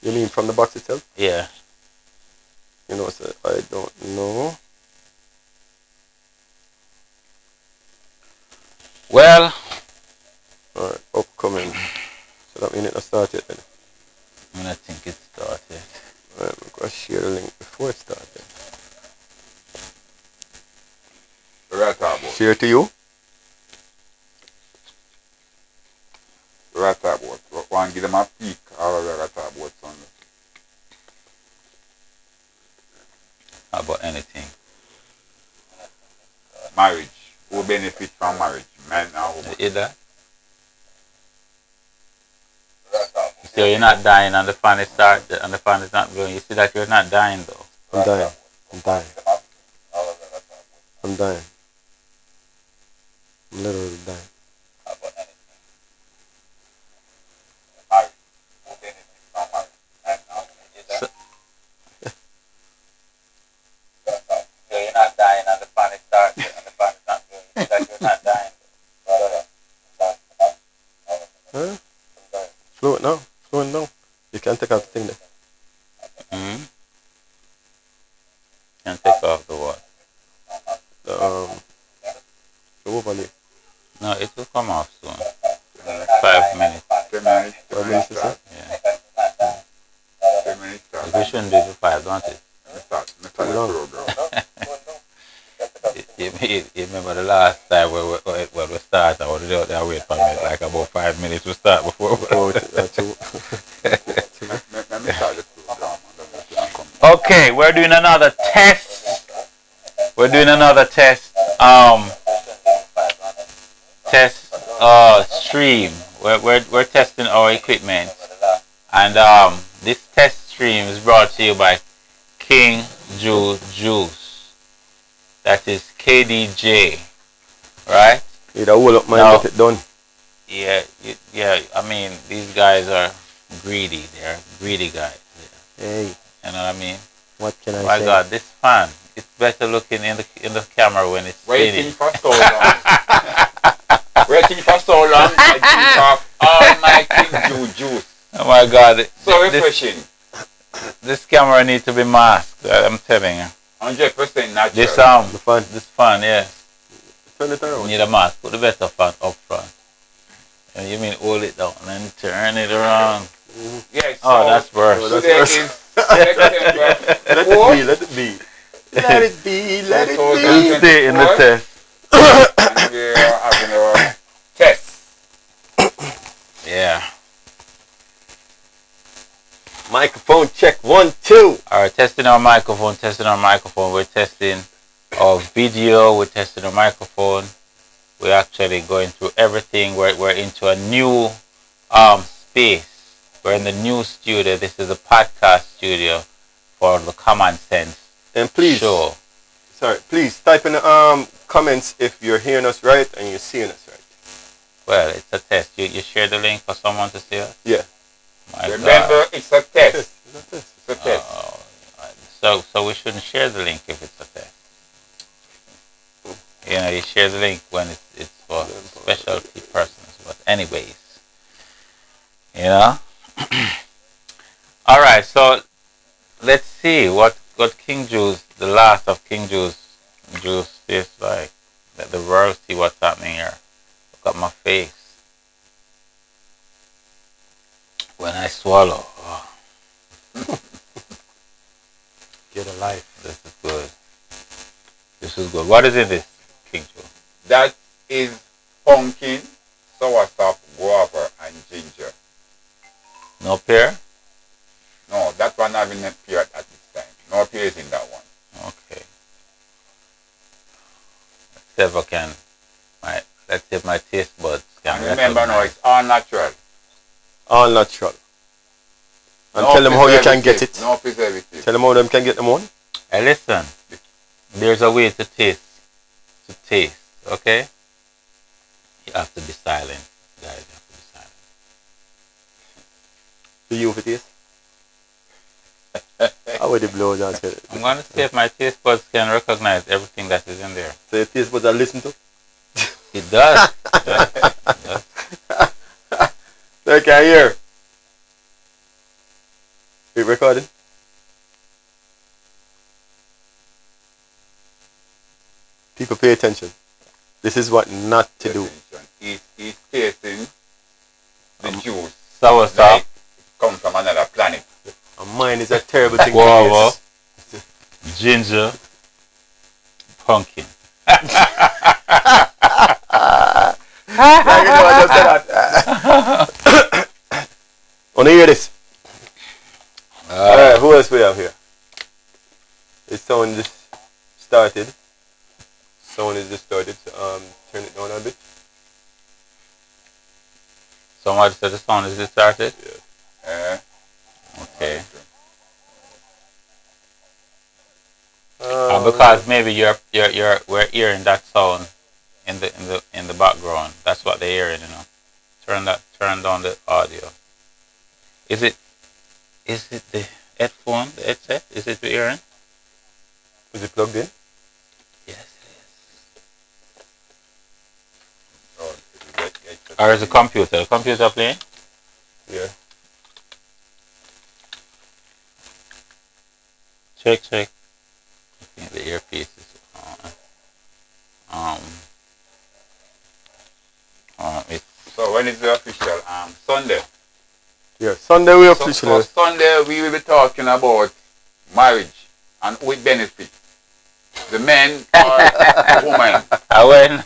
You mean from the box itself? Yeah. You know, so I don't know. Well, Alright, upcoming. So that means it has started then. I think it started. Alright, I'm going to share the link before it started. Share to you? Ratterboard. One give them a peak all of the ratterboard on. How about anything? Marriage. Who benefit from marriage? Men and women. You hear that? So you're not dying and the fan is started and the fan is not blowing. You see that you're not dying though. I'm dying. I'm dying. I'm dying. I'm literally dying. So you're not dying and the fan is started and the fan is not blowing. You see that you're not dying Huh? Slow it now. Slow it down. You can't take out the thing there. though. Can't take off the what? The overlay. No, it will come off soon. 5 minutes. 10 minutes. 5 minutes is it? Yeah. 10 minutes. We shouldn't do it for 5, don't it? Start the program. You remember the last time when we started, I was out there wait for me like about 5 minutes to start before. Let me start the program. Okay, we're doing another test. We're doing another test. Stream. We're testing our equipment, and this test stream is brought to you by King Juice. That is KDJ, right? You hold up mine, Now- get it done. Yeah. I mean, these guys are greedy. They're greedy guys. Hey, You know what I mean? what can I My say? God, this fan. It's better looking in the camera when it's Waiting spinning. for so long. Waiting for so long. I think of Almighty Juice. Oh my God! So refreshing. This camera needs to be masked. I'm telling you. 100% natural. The fan. This fan, yeah. Turn it You around. need a mask. Put the better fan up front. And you mean hold it down and then turn it around. Yes. Oh, that's worse. Oh, that's Today worse. is September Let 4th. it be, let it be. Let it be, let it We'll be. stay in the test. And we are having our test. Yeah. Microphone check 1, 2. Alright, testing our microphone, We're testing our video, we're testing our microphone. We're actually going through everything. We're into a new space. We're in the new studio. This is a podcast studio for the Common Sense And please, show. please type in the comments if you're hearing us right and you're seeing us right. Well, it's a test. You share the link for someone to see us? Yeah. My Remember, God. it's a test. It's a test. It's a test. So we shouldn't share the link if it's a test. You know, you share the link when it's for specialty persons. But anyways, you know. All right, so let's see what King Juice, the last of King Juice is like. Let the world see what's happening here. Look at my face. When I swallow, Get a life. this is good. This is good. What is in this, King Juice? That is pumpkin, soursop, guava, and ginger. No pear? No, that one having a pear at this time. No pears in that one. Okay. Let's see if my taste buds can And remember now, recognize. it's all natural. All natural. And No tell them how you can get preservative, it. No preservative. Tell them how them can get them on. Hey, listen. There's a way to taste. Okay? You have to be silent, guys. You have to be silent. Do you for taste? How would the blow down? I'm going to see if my taste buds can recognize everything that is in there. So your taste buds I listen to? It does. It does. They can hear. It recording? People pay attention. This is what not to do. He's tasting the juice. Sour Like sop. it come from another planet. And mine is a terrible thing to Guava. taste. Ginger. Pumpkin. Like, you know, I just said that. Wanna hear this? Alright, who else we have here? The sound just started. Sound is just started. So, turn it down a bit. Somebody said the sound is started? Yeah. Okay. Because maybe we're hearing that sound in the background. That's what they're hearing, you know. Turn down the audio. Is it the headphone, the headset? Is it the hearing? Is it plugged in? Yes, it is. Oh, Or is the computer? The computer playing? Yeah. Check. I think the earpiece is on. It's So when is the official? Sunday. Yeah. Sunday we So officially. Sunday we will be talking about marriage and with benefit. The men or the woman. when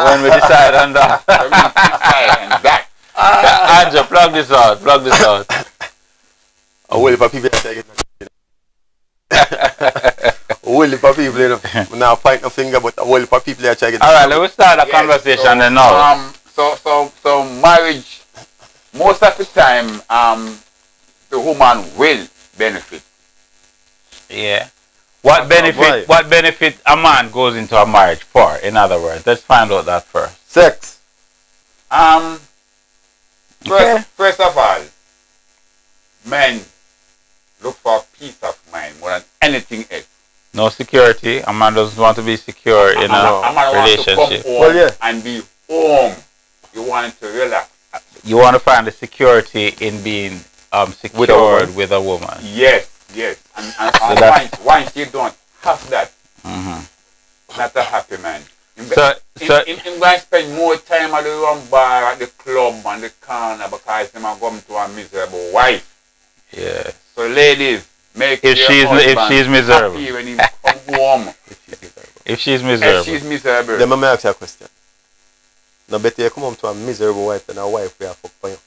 when we decide on that. So we decide on that. Andrew, plug this out. A whole heap of people take it. A whole heap of people, you know. We now point no finger, but a whole heap of people are checking. All right, let's start the Yes, conversation so, now. So marriage, most of the time, the woman will benefit. Yeah. What benefit a man goes into a marriage for? In other words, let's find out that first. Sex. First of all, men look for peace of mind more than anything else. No security. A man doesn't want to be secure in a man relationship. wants to come home and be home. You want to relax. You want to find the security in being secured with a woman. Yes. And once you don't have that, not a happy man. I'm going to spend more time at the rum bar, at the club, and the corner because I'm going to a miserable wife. Yeah. So ladies, make if she's miserable. Happy when you come home. If she's miserable. If she's miserable. Then let me ask you a question. Now better you come home to a miserable wife than a wife we are fucked for you.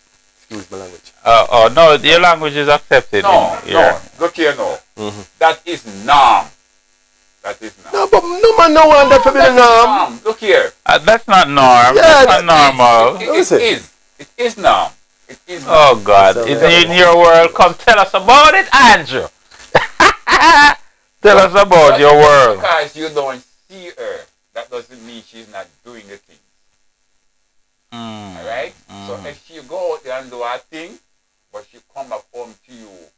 Excuse my language. No, your language is accepted. No. Look here now. That is norm. No, but no man no one that for be the norm. Look here. That's not norm. Yeah, that's not normal. It is norm. It is norm. Oh God. It's in your world. Come tell us about it, Andrew. Tell us about your world. Because you don't see her, that doesn't mean she's not doing the thing. Alright? So if she go out there and do her thing, but she come back home to you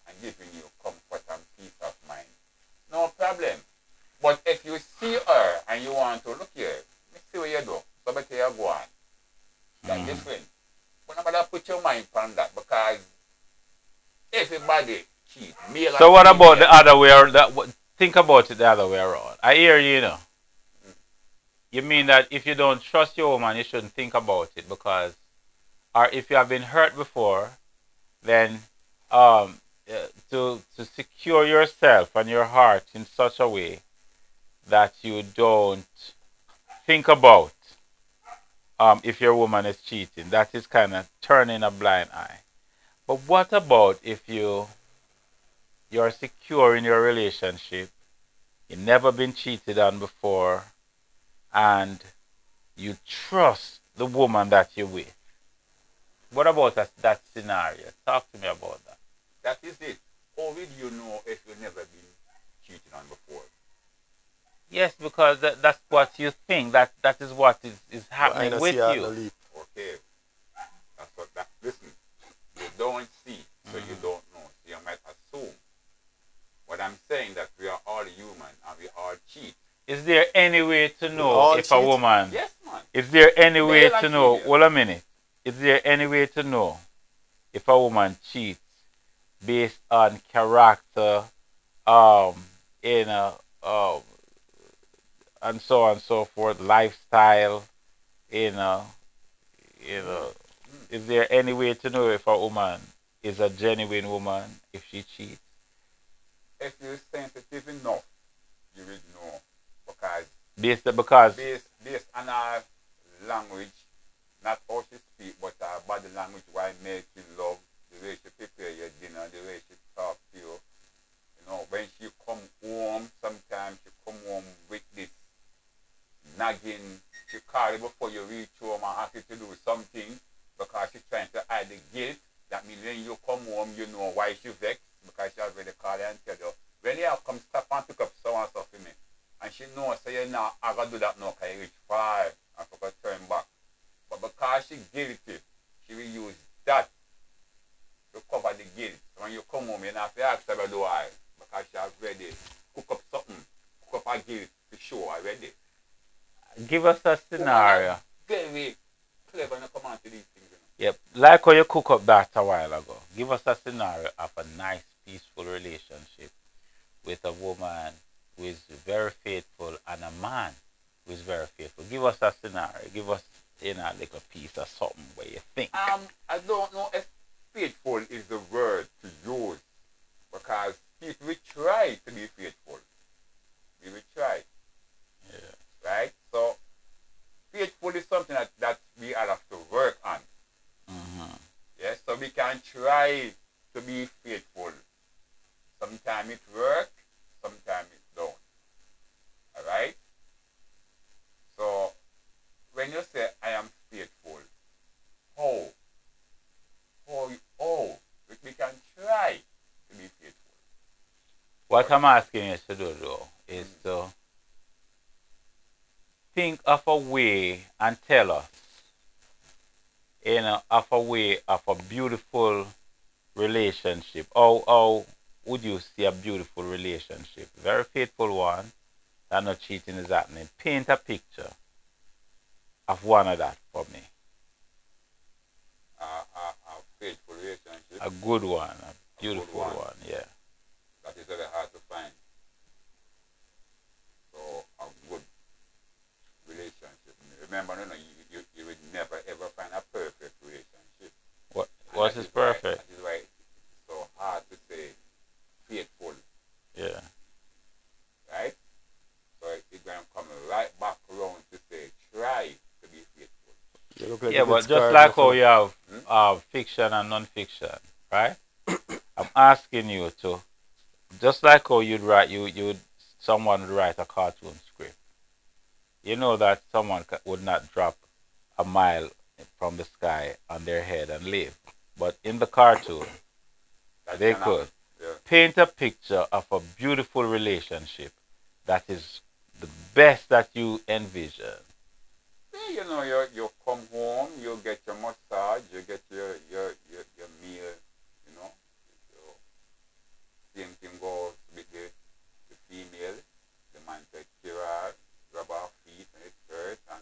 and giving you comfort and peace of mind, no problem. But if you see her and you want to look here, let's see what you do. So better you go on. That's different. But nobody put your mind on that because everybody cheat. So what about the other way around? Think about it the other way around. I hear you, know. You mean that if you don't trust your woman, you shouldn't think about it because, or if you have been hurt before, then to secure yourself and your heart in such a way that you don't think about if your woman is cheating. That is kind of turning a blind eye. But what about if you're secure in your relationship, you've never been cheated on before, and you trust the woman that you're with? What about that scenario? Talk to me about that. That is it. How will you know if you've never been cheated on before? Yes, because that's what you think. That is what is happening with you. Okay. Listen, you don't see, so you don't know. So you might assume. But I'm saying that we are all human and we all cheat. Is there any way to know if a woman... Yes, man. Is there any way to know... Hold a minute. Is there any way to know if a woman cheats based on character, um, you know, and so on and so forth, lifestyle, you know, you Mm. know. Mm. Is there any way to know if a woman is a genuine woman if she cheats? If you're sensitive enough, you will know because Because based on our language, not how she speak, but our body language, why make you love, the way she prepare your dinner, the way she talk to you. You know, when she come home, sometimes she come home with this nagging. She call you before you reach home and ask you to do something because she's trying to hide the guilt. That means when you come home, you know why she vexed because she already called you and tell you, when you have come stop and pick up so and stuff for me. And she knows, so you know, I gotta do that now because you reach 5 and forgot to turn back. But because she guilty, she will use that to cover the guilt. So when you come home, you don't have to ask her do I because she already cook up something, cook up a guilt to show already. give us a Women are scenario. very clever when they come on to these things. Yep, like how you cook up that a while ago. Give us a scenario of a nice, peaceful relationship with a woman who is very faithful and a man who is very faithful. Give us a scenario. Give us, a little piece of something where you think. I don't know if faithful is the word to use because people will try to be faithful. We will try, Yeah. right? So faithful is something that we all have to work on. Mm-hmm. Yes, so we can try to be faithful. Sometimes it works, sometimes it don't. All right. So when you say I am faithful, how? We can try to be faithful. What But I'm asking you to do, though, is mm, to think of a way and tell us, of a way of a beautiful relationship. How would you see a beautiful relationship? Very faithful one, that no cheating is happening. Paint a picture of one of that for me. a faithful relationship, A good one, a a good beautiful one, one, yeah. that is very hard to find. So a good relationship. Remember, no, no, you would never ever find a perfect relationship. And What is perfect? that is why it's so hard to say faithful, Yeah. right? So it's going to come right back around to say try to be faithful. You look like a Yeah, bit but just scarred, like my how friend. you have Hmm? fiction and non-fiction, right? I'm asking you to, just like how someone would write a cartoon script. You know that someone would not drop a mile from the sky on their head and live. But in the cartoon, That they can could happen. Yeah. paint a picture of a beautiful relationship that is the best that you envision. Yeah, you know, you come home, you get your massage, you get your meal, you know. So, same thing goes with the female. The man take care of her, rub her feet and it hurts and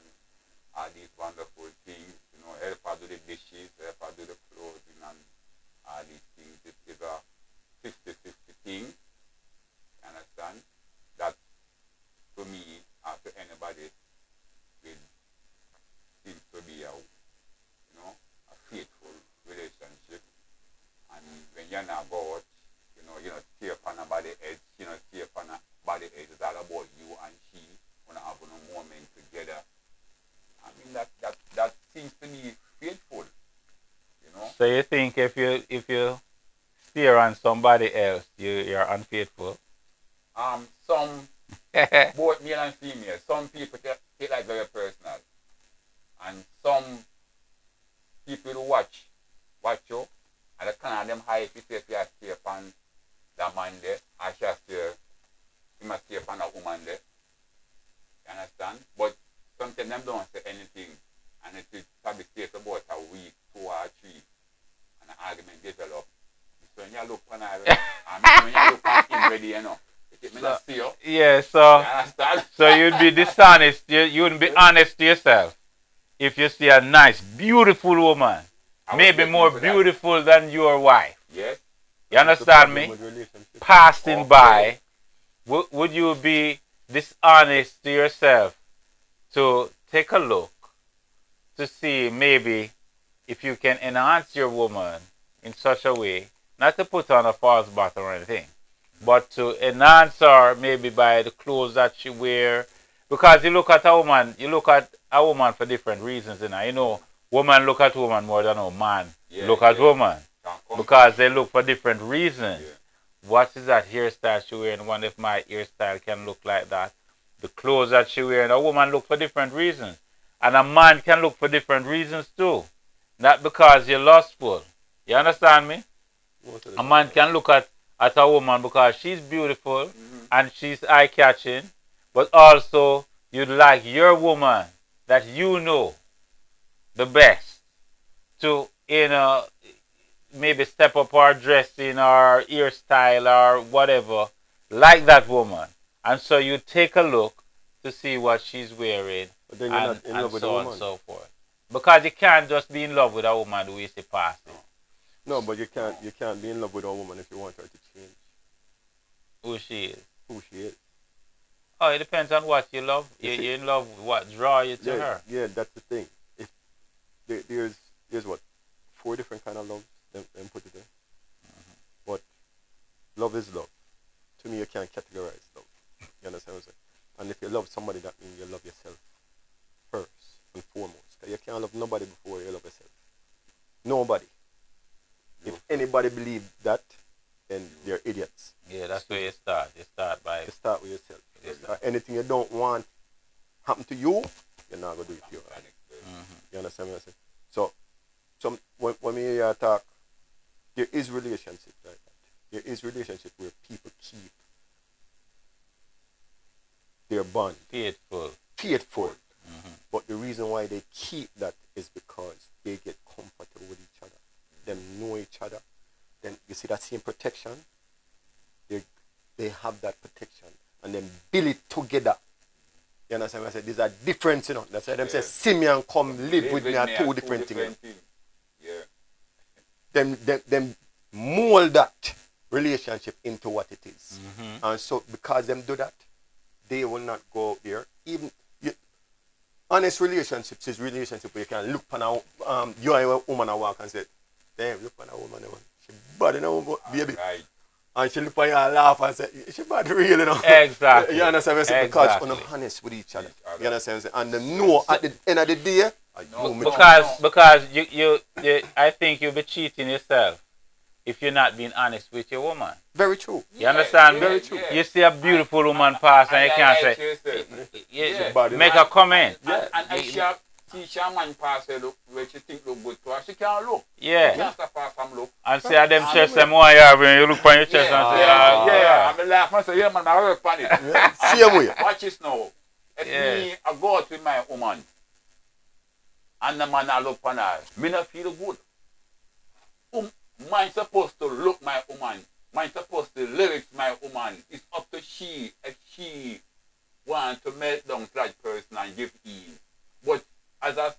all these wonderful things, you know, help her do the dishes, help her do the clothing and all these things. It is a 50-50 thing, you understand? That to me, to anybody, will seems to be a faithful relationship. And when you're not about, you know, tear upon a body edge, tear upon a body edge, it's all about you and she when have a moment together. I mean that seems to be faithful, you know. So you think if you steer on somebody else, you're unfaithful? Some both male and female, some people take like very personal. And some people watch you, and the kind of them high if you say if you stay upon that man there, I shall stay, you must stay upon that woman there. You understand? But sometimes them don't say anything, and it will probably stay for about a week, 2 or 3, and an argument develop. So when you look on her, and when you look on him ready, it may So, not see you. yeah, You understand? so you'd be dishonest. You wouldn't be honest to yourself if you see a nice, beautiful woman, I was maybe getting more into that. beautiful than your wife. Yes, You That's the understand problem me? with relationships. Passing by, Okay. would you be dishonest to yourself to take a look to see maybe if you can enhance your woman in such a way, not to put on a false bottom or anything, but to enhance her maybe by the clothes that she wear. Because you look at a woman for different reasons, you know, woman look at woman more than a man Yeah, look at yeah. woman. Can't compare. Because they look for different reasons. Yeah. What is that hairstyle she wearing? Wonder if my hairstyle can look like that. The clothes that she wearing, a woman look for different reasons. And a man can look for different reasons too. Not because you're lustful. You understand me? Most of the A time, man can look at a woman because she's beautiful Mm-hmm. and she's eye catching, but also you'd like your woman that you know the best to maybe step up our dressing or hairstyle or whatever, like that woman. And so you take a look to see what she's wearing but then you're not in and love with the so on and woman. so forth. Because you can't just be in love with a woman the way she passes. No, but you can't be in love with a woman if you want her to change Who she is. who she is. Oh, it depends on what you love. You see, You're in love with what draw you to yeah, her. yeah, that's the thing. If there's what 4 different kind of love, them put it there. But love is love. To me, you can't categorize love. You understand what I'm saying? And if you love somebody, that means you love yourself first and foremost. 'Cause you can't love nobody before you love yourself. Nobody. If anybody believes that, then they're idiots. Yeah, that's where you start. You start by You start with yourself. Yes, Anything you don't want happen to you, you're not gonna do it to you. You understand what I'm saying? So, when we talk, there is relationship like that. There is relationship where people keep their bond faithful. faithful. But the reason why they keep that is because they get comfortable with each other. Them know each other. Then you see that same protection. They have that protection and then build it together. You understand what I said? There's a difference, you know. That's why them say, see me and come live with me are two different things. Yeah. Them mold that relationship into what it is. And so because them do that, they will not go out there. Even honest relationships is relationship where you can look on a you and a woman and walk and say, damn, look on a woman, she bad in a woman, baby. Right. And she look on you and laugh and say, she bad real, you know. Exactly. You understand what I'm saying? Because Exactly. we're honest with each other. You understand what I'm saying? And they know at the end of the day, Because you I think you'll be cheating yourself if you're not being honest with your woman. very true. You understand me? Very true. You see a beautiful woman pass and you can't say, make a comment. And she a man pass her look where she think look good to her, she can't look. Yeah. She can't stop her from look. And say them chest them one year when you look on your chest and say, yeah. I'm laugh and say, yeah man, I work on it. Same way. Watch this now. If me, I go out with my woman and the man I look on her, me not feel good. Mine supposed to look my woman. Mine supposed to lyrics my woman. It's up to she if she want to melt down to that person and give in. But as a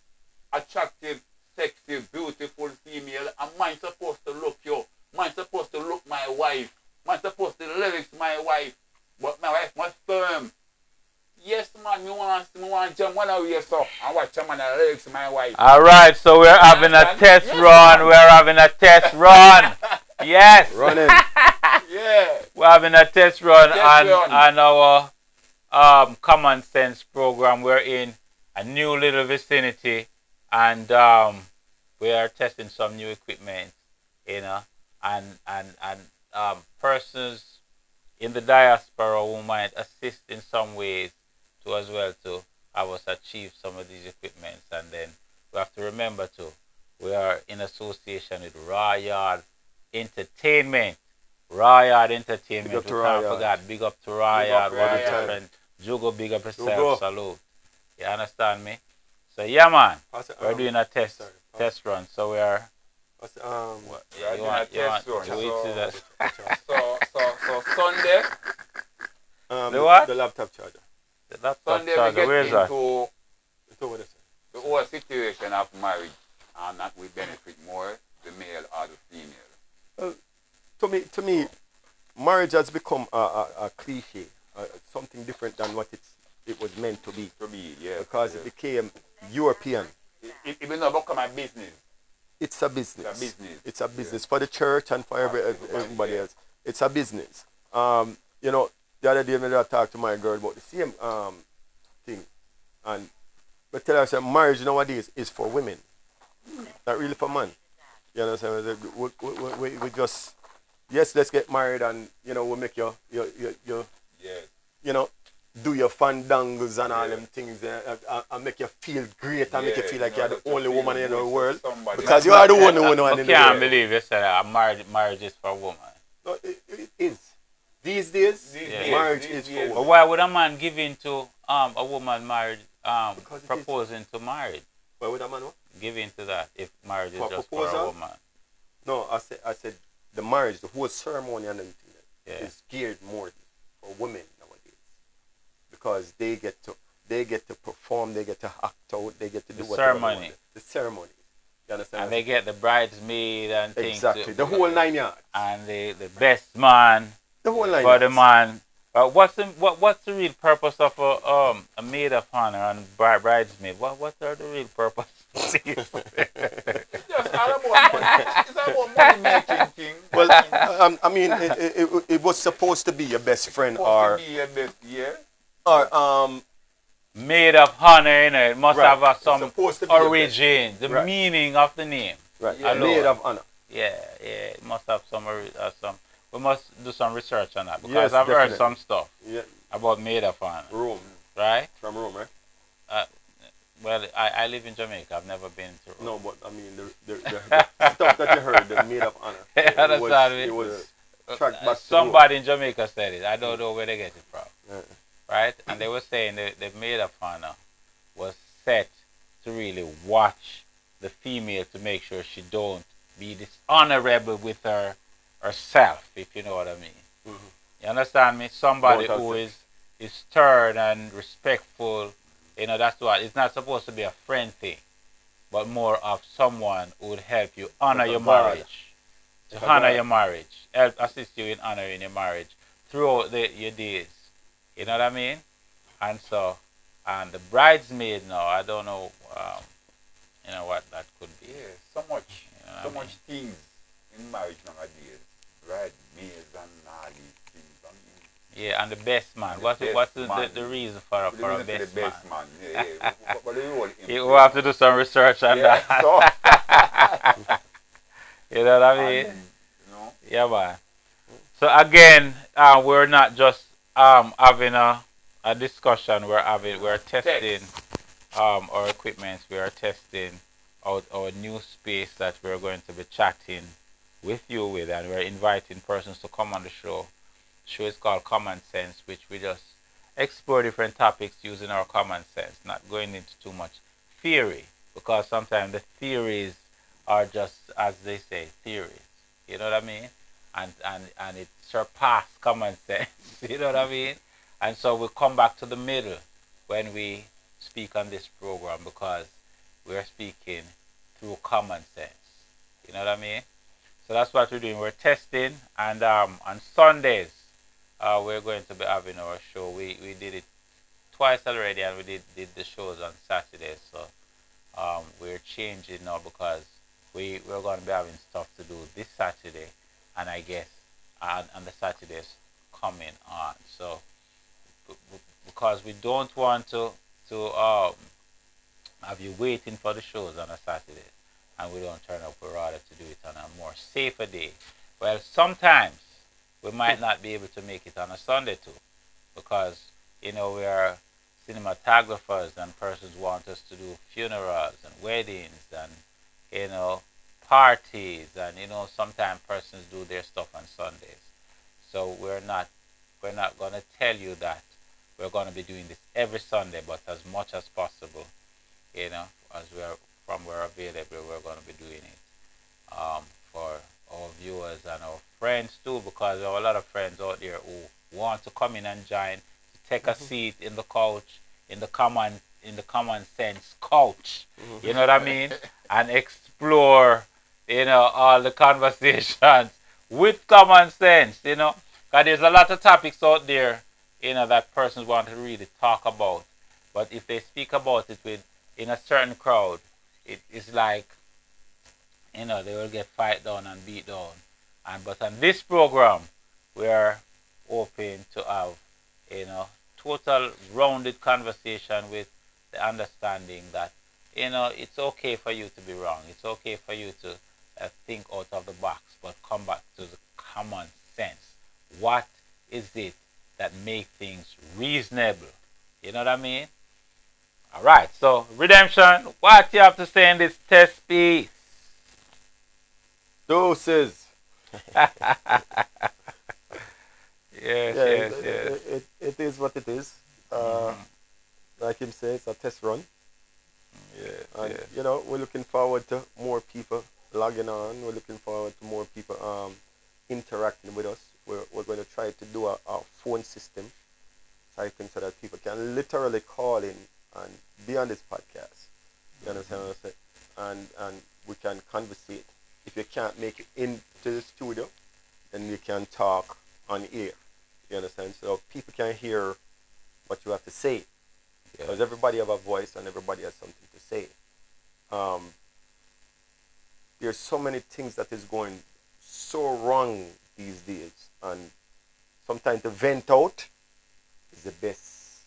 attractive, sexy, beautiful female, and mine supposed to look you. Mine supposed to look my wife. Mine supposed to lyrics my wife. But my wife must firm. Yes, man, me want jump one away so and watch a man and lyrics my wife. Alright, so we're having a test run. Man. We're having a test run. Yes. Running. Yeah. We're having a test run Test on our Common Sense program. We're in a new little vicinity and we are testing some new equipment, you know, and persons in the diaspora who might assist in some ways to as well to have us achieve some of these equipments. And then we have to remember too, we are in association with Raw Yard Entertainment. Raw Yard Entertainment. We can't forget. Big up to Raw Yard. What a different. Jugo, big up yourself. Salute. You understand me? So yeah, man. We're doing a test run. So we are. Yeah, You want so Sunday. The what? The laptop charger. The laptop Sunday charger. we Where's get that? into It's over there, sir. the whole situation of marriage and that we benefit more the male or the female. to me, marriage has become a cliche, something different than what it was meant to be, yeah. because it became European. It will not become a business. It's a business. It's a business. It's a business for the church and for everybody else. It's a business. You know, the other day I talked to my girl about the same thing, and I tell her I said marriage nowadays is for women, not really for men. You understand? We just, yes, let's get married, and you know, we'll make your Yes. you know, do your fandangles and all them things, and make you feel great and make you feel like you're the only woman in the world, because you are the only one I in the can't world. believe you said that marriage is for a woman. No, it is. These days, marriage is for But women. why would a man give in to a woman married Because it is. proposing to marriage? Why would a man what? Give in to that if marriage is For just for a proposal? woman. No, I said the marriage, the whole ceremony and everything Yeah. is geared more for women nowadays, because they get to perform, they get to act out, they get to do The whatever they ceremony. want. The ceremony. You understand? And they get the bridesmaid and things. exactly the whole 9 yards. And the best man The whole 9 for the yards. man. But what's the real purpose of a maid of honor and bridesmaid? What are the real purpose? It's just all about money. It's all about money making thing. Well, I mean, it was supposed to be your best friend, Supposed to be your best, yeah. or Maid of honor, you know, it must Right. have It's some supposed to be your origin, the Right. meaning of the name. right, Yeah. maid of honor. Yeah, it must have some. We must do some research on that, because Yes, I've heard definitely. some stuff Yeah, about maid of honor, Rome, right? from Rome, right? Well, I live in Jamaica. I've never been to Rome. No, but I mean the stuff that you heard, the maid of honor. Understand me? It was tracked back to Somebody in Jamaica said it. I don't know where they get it from. Rome. Right? And they were saying the maid of honor was set to really watch the female to make sure she don't be dishonorable with herself, if you know what I mean. Mhm. You understand me? Somebody Don't who have is stern and respectful. You know, that's what it's not supposed to be a friend thing, but more of someone who would help you honor Like a your God. marriage. To Like a honor God. your marriage. Help assist you in honoring your marriage throughout your days. You know what I mean? And so, and the bridesmaid now, I don't know, you know what that could be. Yeah, so much, You know what so I mean? much things in marriage nowadays. Right, maids and all these things. I mean, Yeah, and the best man. The What's best the man. reason for the a reason for best the man? best man. Yeah. What the role You will have to do some research on Yeah, that. so, You know what I mean? and, you know, Yeah, man. So again, we're not just having a discussion. We're testing our equipment. We are testing out our new space that we're going to be chatting with you with, and we're inviting persons to come on the show. The show is called Common Sense, which we just explore different topics using our common sense, not going into too much theory, because sometimes the theories are just, as they say, theories. You know what I mean? And it surpassed common sense. You know what I mean? And so we come back to the middle when we speak on this program, because we're speaking through common sense. You know what I mean? So that's what we're doing. We're testing, and on Sundays we're going to be having our show. We did it twice already, and we did the shows on Saturdays. So we're changing now, because we're going to be having stuff to do this Saturday, and I guess on the Saturdays coming on. So because we don't want to have you waiting for the shows on a Saturday, and we don't turn up, we're rather to do it on a more safer day. Well, sometimes we might not be able to make it on a Sunday too, because you know we are cinematographers, and persons want us to do funerals and weddings and you know parties, and you know sometimes persons do their stuff on Sundays. So we're not going to tell you that we're going to be doing this every Sunday, but as much as possible, you know, as we're available, we're going to be doing it for our viewers and our friends too, because there are a lot of friends out there who want to come in and join, to take a seat in the couch, in the common sense couch. You know what I mean? And explore, you know, all the conversations with common sense, because there's a lot of topics out there, that persons want to really talk about. But if they speak about it with in a certain crowd, it is like, they will get fight down and beat down. And but on this program, we are open to have, total rounded conversation with the understanding that, it's okay for you to be wrong. It's okay for you to think out of the box, but come back to the common sense. What is it that make things reasonable? You know what I mean? All right. So redemption, what you have to say in this test piece? Doses. Yes, Yeah, yes, yes. it is what it is. Mhm. Like him say, it's a test run. Yes, And, yes. we're looking forward to more people logging on. We're looking forward to more people interacting with us. We're going to try to do a phone system typing so that people can literally call in and be on this podcast. You understand what I'm saying? And we can conversate. If you can't make it into the studio, then we can talk on air. You understand? So people can hear what you have to say. Because Yes. everybody have a voice and everybody has something to say. Um, there's so many things that is going so wrong these days, and sometimes to vent out is the best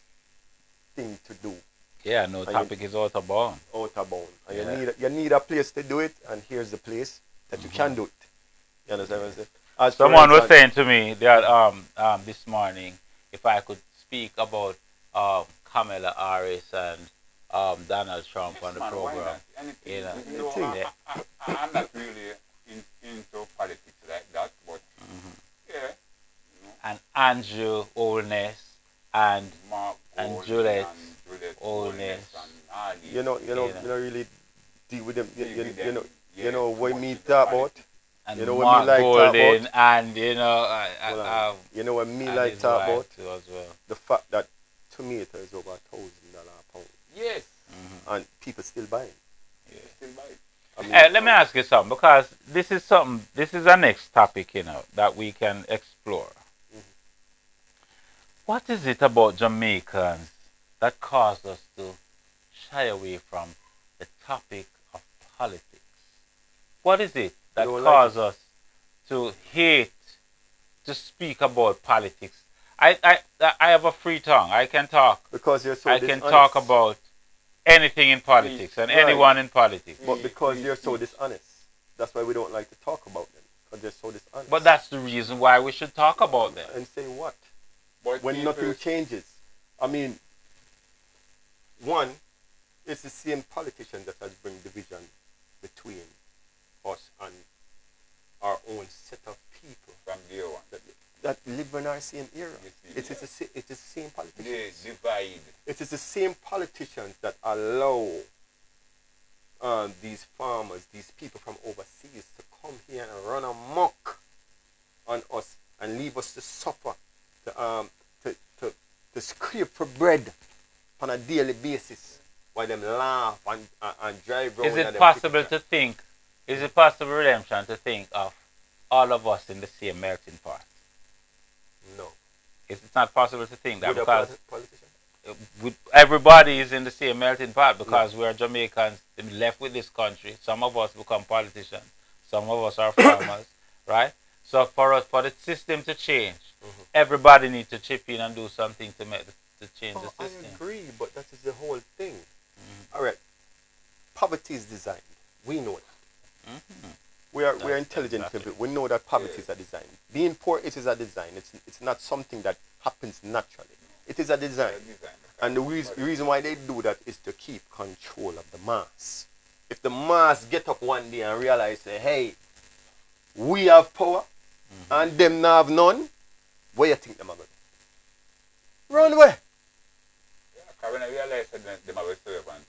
thing to do. Yeah, no And topic is out of bound. out of bound. And Yeah. you need a place to do it, and here's the place that you can Mhm. do it. You understand what I'm saying? As for Someone was instance, saying to me that this morning if I could speak about Kamala Harris and Donald Trump on Yes, the man, why program. not? Anything. You know. Even though anything. Yeah. I'm not really into politics like that, but Mhm. yeah, you know, And Andrew Holness and Mark and Golding Juliet and Juliet Holness. Holness and all these You know. You know, really deal with them. deal with them, You yeah, know too what much me into talk about. politics. And You know what me Mark like talk about. Golden and Hold on. You know what me and like his talk wife about. too as well. The fact that tomato is over $1,000 a pound, Yes, Mhm. and people still buying. Yeah. still buy it. I mean, Hey, let me ask you something because this is a next topic, that we can explore. Mhm. What is it about Jamaicans that cause us to shy away from the topic of politics? What is it we that don't like it causes us to hate to speak about politics? I have a free tongue. I can talk. because you're so I can dishonest. talk about anything in politics and Right. anyone in politics. But because Free you're so speech. dishonest, that's why we don't like to talk about them. Because they're so dishonest. But that's the reason why we should talk about them. And say what? But When people, nothing changes. I mean, one, it's the same politician that has bring division between us and our own set of people from day one, that live in our same era. You see, It is it is the same they politicians. divide. It is the same politicians that allow these farmers, these people from overseas to come here and run amok on us and leave us to suffer, to scrape for bread on a daily basis while them laugh and drive around. Is it possible to think, is it possible, Redemption, to think of all of us in the same melting pot? No. It's not possible to think that Good because politician? everybody is in the same melting pot because we are Jamaicans left with this country. Some of us become politicians. Some of us are farmers, right? So for the system to change, everybody needs to chip in and do something to change the I system. agree, but that is the whole thing. Mhm. All right. Poverty is designed. We know that. Mhm. We are That's intelligent exactly. people. We know that poverty is a design. Being poor, it is a design. It's not something that happens naturally. It is a design. And the reason why they do that is to keep control of the mass. If the mass get up one day and realize, say, hey, we have power and them not have none, where you think them are going? Run away. Because when I realize that them are servants,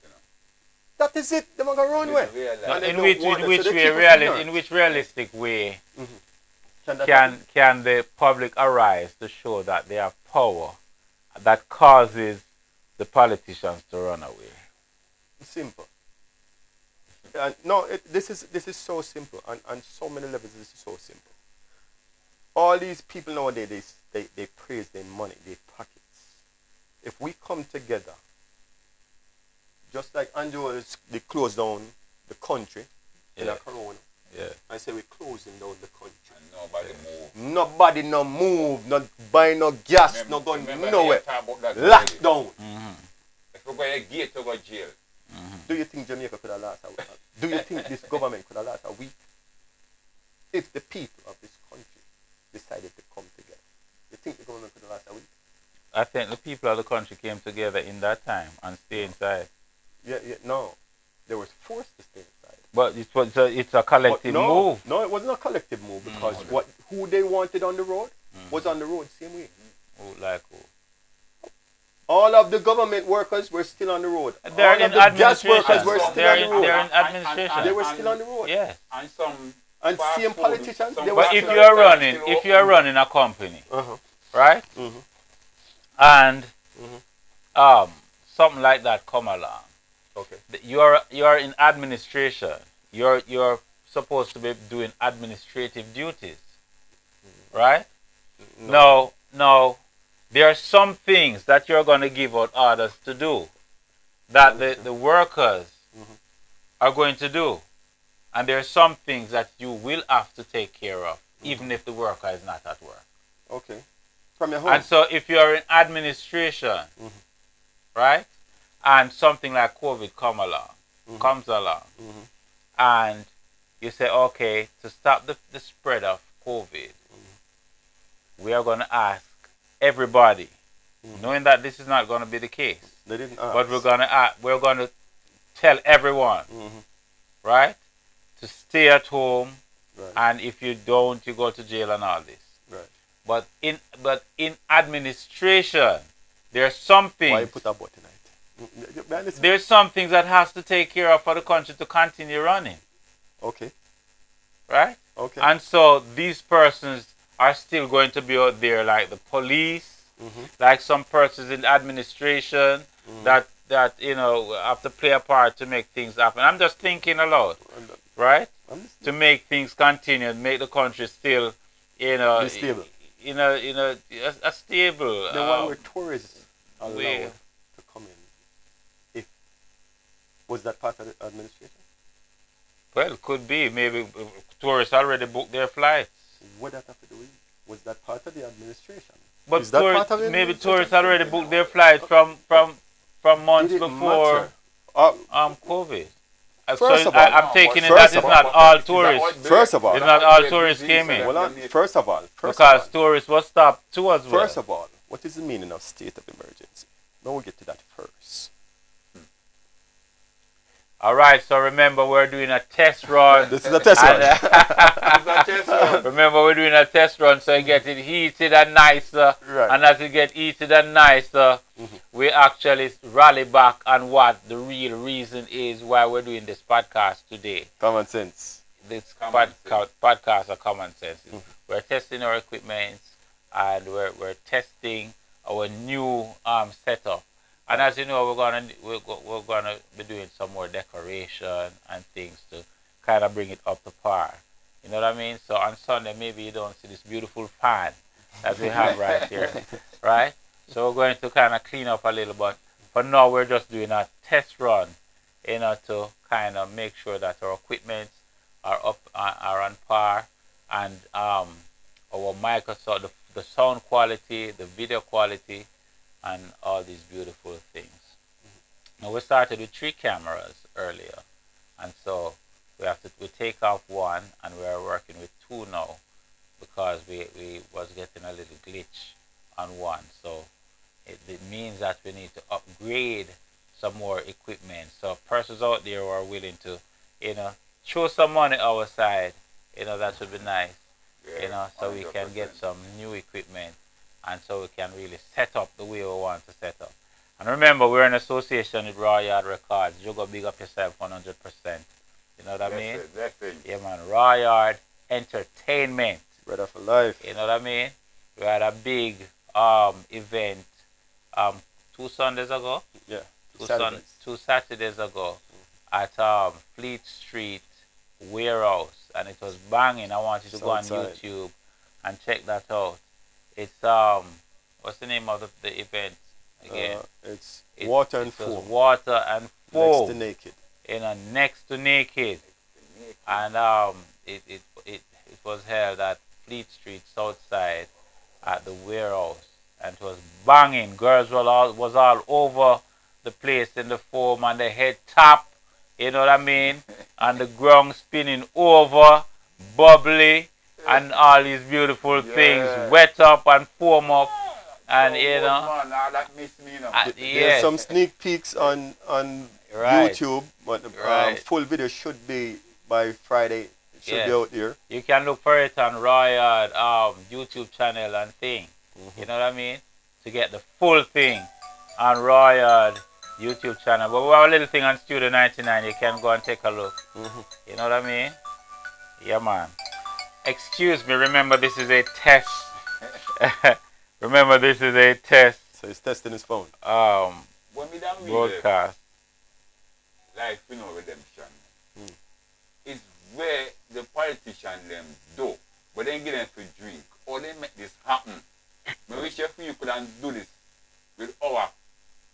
That is it. Them are going to run away. No, And they in don't which want in us, which so they way keep us reali- ignorant. in which realistic way Can that happen? can the public arise to show that they have power that causes the politicians to run away? Simple. No, this is so simple, and on so many levels this is so simple. all these people nowadays, they praise their money, their pockets. If we come together, just like Andrew, they close down the country in a corona. Yeah. I say we're closing down the country. And nobody move. Nobody no move, not buy no gas, no going nowhere. Lockdown. If you go a gate to go jail. Do you think Jamaica could have lasted a week? Do you think this government could have lasted a week? If the people of this country decided to come together, you think the government could have lasted a week? I think the people of the country came together in that time and stay inside. No. They were forced to stay inside. But it's a collective move. No, it wasn't a collective move because who they wanted on the road was on the road same way. Who? All of the government workers were still on the road. They're All in of the gas administration. workers were still on the road. They're in administration. They were still on the road. Yes. And some And fast same food, politicians. some They were But still if you're running a company, right? And something like that come along. Okay. You're in administration. You're supposed to be doing administrative duties, right? No. There are some things that you're going to give out orders to do that the workers are going to do, and there are some things that you will have to take care of, even if the worker is not at work. Okay. From your home. And so, if you're in administration, right, and something like COVID comes along, and you say, okay, to stop the spread of COVID, we are going to ask everybody, knowing that this is not going to be the case. They didn't ask. But we're going to tell everyone, right, to stay at home, and if you don't, you go to jail and all this. Right. But in administration, there are some things. Why you put a button on it? There's some things that has to take care of for the country to continue running. Okay. Right? Okay. And so these persons are still going to be out there, like the police, like some persons in administration that have to play a part to make things happen. I'm just thinking aloud, right? To make things continue, make the country still, be stable. A stable. Then why were tourists allowed to come in? Was that part of the administration? Well, it could be. Maybe tourists already booked their flights. What that have to do with it? Was that part of the administration? But Is that part of the maybe administration? tourists already booked their flights from months Did it before matter? COVID. First So of all- I'm taking it first that of it's not all tourists. First of all, It's not all tourists came in. Hold on. First of all, Because tourists were stopped too as well. first of all, what is the meaning of state of emergency? Now we'll get to that first. All right, so remember we're doing a test run. This is a test run. Remember we're doing a test run, so it gets it heated and nicer. Right. And as it gets heated and nicer, we actually rally back on what the real reason is why we're doing this podcast today. Common sense. This podcast of common sense. We're testing our equipment and we're testing our new setup. And as you know, we're gonna be doing some more decoration and things to kind of bring it up to par. You know what I mean? So on Sunday, maybe you don't see this beautiful fan that we have right here, right? So we're going to kind of clean up a little, but for now, we're just doing a test run, to kind of make sure that our equipment are on par, and our Microsoft, the sound quality, the video quality, and all these beautiful things. Now we started with 3 cameras earlier, and so we take off one, and we are working with 2 now because we was getting a little glitch on one. So it means that we need to upgrade some more equipment. So persons out there who are willing to, throw some money our side, that would be nice, so we can get some new equipment. And so we can really set up the way we want to set up. And remember, we're in association with Raw Yard Records. You go big up yourself 100%. You know what I mean? That's it. Yeah, man. Raw Yard Entertainment. Brother for life. You know what I mean? We had a big event 2 Sundays ago. Yeah. 2 Saturdays ago at Fleet Street Warehouse. And it was banging. I want you to go on Southside. YouTube and check that out. It's what's the name of the event again? It's It Water and it was Foam. water and Next to foam Naked. in a next to naked, and it was held at Fleet Street Southside at the warehouse, and it was banging. Girls was all over the place in the foam and the head top, you know what I mean, and the ground spinning over, bubbly, and all these beautiful things, wet up and foam up, and you know, Man, that miss me, you know. There's yes, some sneak peeks on right, YouTube, but the right, full video should be by Friday. It should be yes. out there. You can look for it on Royal YouTube channel and thing. You know what I mean? To get the full thing on Royal YouTube channel. But we have a little thing on Studio 99. You can go and take a look. You know what I mean? Yeah, man. Excuse me. Remember, this is a test. Remember, this is a test. So he's testing his phone. When we done Broadcast. life, you know, redemption, is where the politician them do, but then get them to drink, or they make this happen. I wish if you could do this with our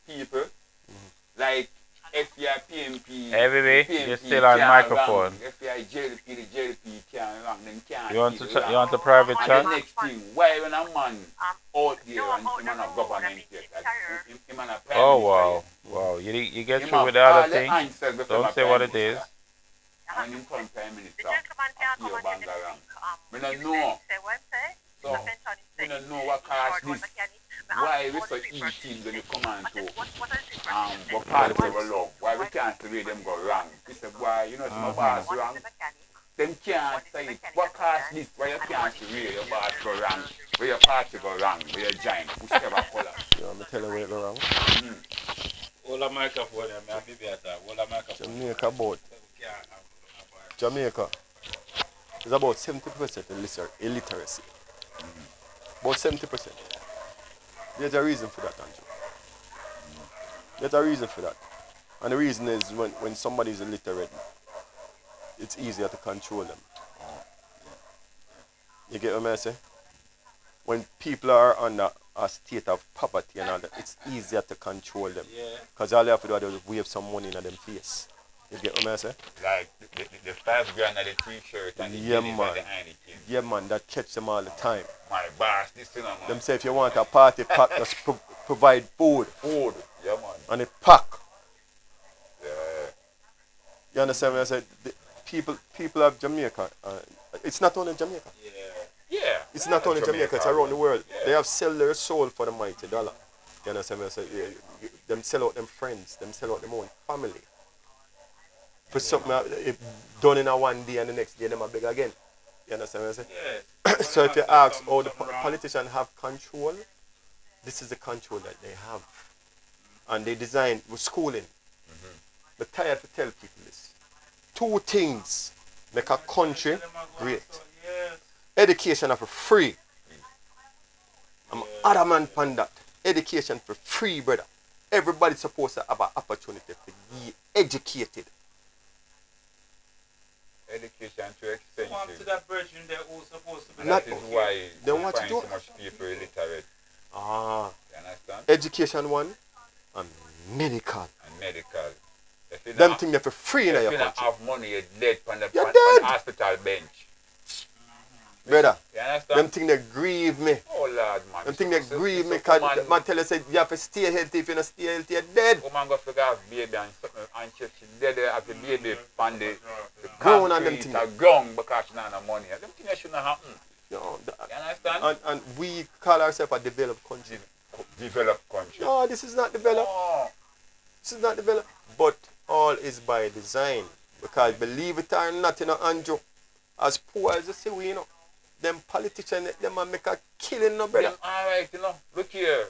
people, like if you are PMP, Hey, baby, PMP you're still on can't microphone. Run. If you are JLP, the JLP can't run, then can't You want see to the you want a private and chat? the next thing, why when a man out there and him and a government yet, him and a prime Oh minister wow, yet, wow! You get him through have with the other all the thing. answers before Don't my say what prime it is. minister. And him turn prime minister, appear Bangarang. We don't know. So, we don't know what caused this. Why we so easy when you come on to what party we love. Why we can't see where them go wrong. We say, why, you know, some boss wrong. Them can't say it. What caused this? Why you can't see where your boss go wrong. Where your party go wrong. Where your giant, whichever color. You want me to tell you where it go wrong? Hold the microphone, man. Maybe at that. Hold the microphone. Jamaica boat. Jamaica is about 70% illiteracy. About 70%. There's a reason for that, Andrew. There's a reason for that. And the reason is when somebody is illiterate, it's easier to control them. You get what I say? When people are under a state of poverty and all that, it's easier to control them. Because all you have to do is wave some money in their face. You get what I say? Like the 5 grand of the t-shirt and the Yeah, guineas man. and the Heineken. Yeah, man, that catch them all the time. My boss, this thing, man. Them say if you want a party pack, just provide food. Food. Yeah, man. And it pack. Yeah. You understand what I said? The people of Jamaica, it's not only Jamaica. Yeah. It's not only Jamaica, it's around the world. Yeah. They have sell their soul for the mighty dollar. You understand what I say? Yeah, them sell out them friends, them sell out them own family. For something done in a one day and the next day them are big again. You understand what I say? Yes. So if you ask how the politicians have control, this is the control that they have. And they design with schooling. But tired to tell people this. 2 things make a country great. Education for free. I'm adamant on that. Education for free, brother. Everybody's supposed to have an opportunity to be educated. Education too expensive. to that virgin they're all supposed to be. Not- That is why Then you what you find do? so much people illiterate. You understand? Education one and medical. And medical. If you Them not, things they're for free in if your you don't country. have money, you're dead on the, You're on dead. the hospital bench. Brother, You understand? them things they grieve me. Oh Lord, man. Them things they So- grieve so me because woman- man tell you say you have to stay healthy. If you don't stay healthy, you're dead. Woman go figure out baby and something and she dead there have the baby on the Ground and them concrete things. or ground because she don't have no money. Them things shouldn't happen. You know, You understand? and we call ourselves a developed country. Developed country. No, this is not developed. Oh. This is not developed. But all is by design. Because believe it or not, you know, Andrew, as poor as you see we, you know, them politicians, them a make a killing, no, brother. Yeah, all right, you know, look here.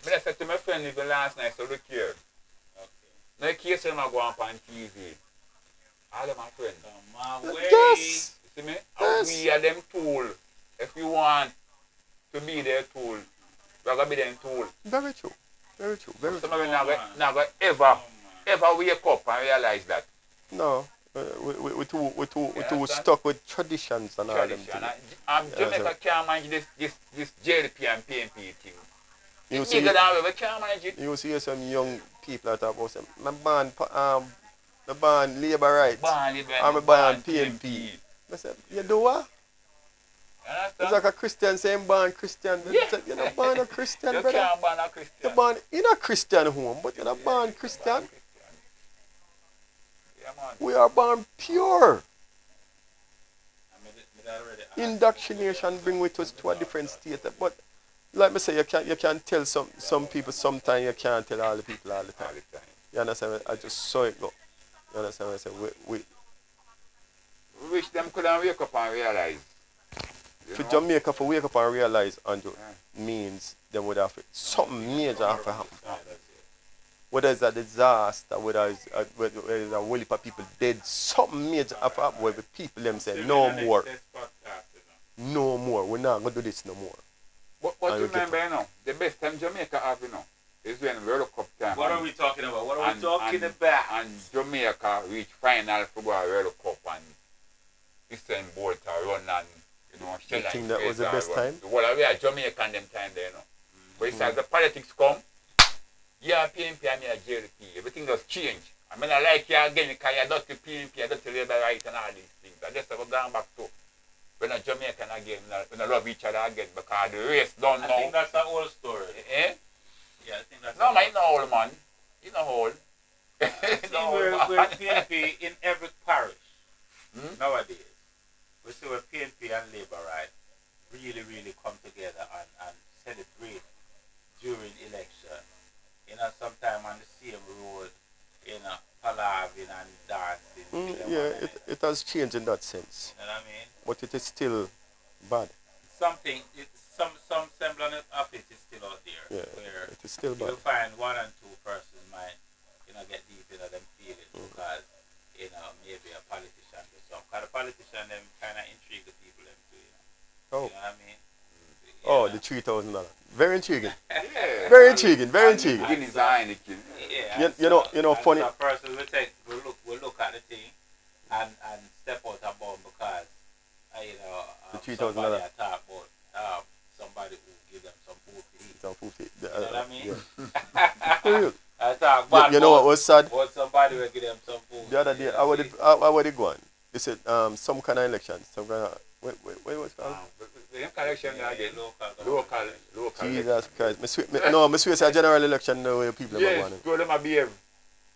I said to my friend even last night, so look here. No case them I go on TV. All of my friends. Yes. You see me? Yes. We are them tool. If you want to be their tool, we're gonna be them tool. Very true. Very true. Very Some true. of them never ever wake up and realize that. No. We too understand? stuck with traditions and all them Tradition. things. Jamaica can't manage this JLP and PNP thing. You It's see, bigger than we can't manage it. you see some young people that talk about say, my ban labor rights, or my ban PNP. I say, you do what? It's Understand? like a Christian saying born Christian. Yeah. You're not born a Christian, You brother. can't ban a Christian. You're born in a Christian home, but you're not born Christian. Yeah, man. We are born pure. I mean, it already Indoctrination bring with us to a different state. But like me say, you can tell some people sometimes, you can't tell all the people all the All time. the time. You understand? I just saw it go. You understand what I say? We wish them couldn't wake up and realize. For Jamaica to wake up and realize, Andrew, Yeah. means they would have something major have to happen. Whether it's a disaster, whether it's a whole heap of people dead, something major have to happen where the people them say, no more. No more. We're not going to do this no more. But remember, you know, the best time Jamaica have, you know, is when World Cup time. What are we talking about? What are we talking about? And Jamaica reach final football World Cup and Eastern Bolt run and, you know, You think that was the best time? Well, we are Jamaican them time there, you know. But it's like the politics come, yeah, PNP and me a JLP. Everything does change. I mean, I like you again because you're not the PNP, you're not the labor right and all these things. I just have gone back to when a Jamaican again, when I love each other again because the race don't know. I think that's an old story. Eh? Yeah, I think that's No, man, it's not old, man. It's not old. See, we're PNP in every parish nowadays. We see where PNP and Labour right really come together and celebrate during election. You know, sometime on the same road, you know, palavering and dancing. Yeah, it has changed in that sense. You know what I mean? But it is still bad. Something, some semblance of it is still out there. Yeah, Where it is still bad. you'll find one and two persons might, you know, get deep into them feelings because, you know, maybe a politician or something. Because a politician, them kind of intrigue the people, them too, you know. Oh. You know what I mean? Oh, the $3,000. Very intriguing. Yeah. Very intriguing. Very intriguing. Guineas and Heineken. Yeah. You know, funny. So person will look at the thing and step out a bomb because, you know, The $3,000. somebody attack about somebody who give them some food to eat. Some food. You know what I mean? Yeah. For real. I talk bad You know what was sad? But somebody will give them some food. The other day, how would it go on? They said some kind of election, some kind of wait, what's it called? The collection again. Local. Jesus Christ! Me swear it's a general election the way people are Yes, going. go them a behave.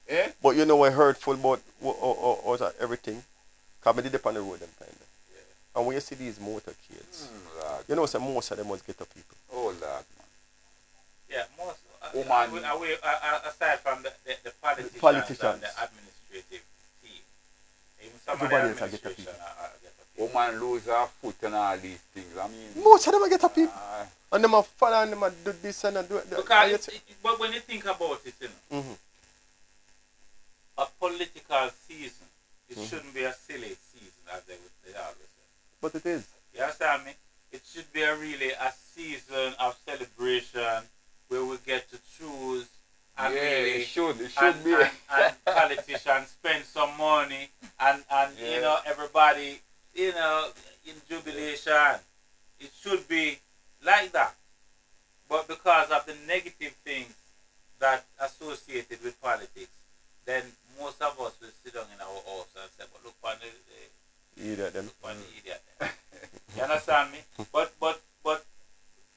Eh? But you know what hurtful about was that everything? Cause me did it on the road them time. And when you see these motorcades, Lord. you know so most of them was ghetto people. Oh, Lord, man. Yeah, most. Woman. Aside from the politicians, Politicians. and the administrative team, even some Everybody of the else are ghetto administration people. are ghetto people. Woman lose her foot and all these things. I mean, Most of them are ghetto people. uh, And them are follow and them are do this and do that. Because but when you think about it, you know, a political season, it shouldn't be a silly season as they always say. But it is. You understand me? It should be really a season of celebration where we get to choose and yeah, really it should and, be. and politicians spend some money and Yeah. you know everybody you know in jubilation. It should be like that. But because of the negative things that associated with politics, then most of us will sit down in our house and say, "But look on the Idiot them. look on the idiot." You understand me? But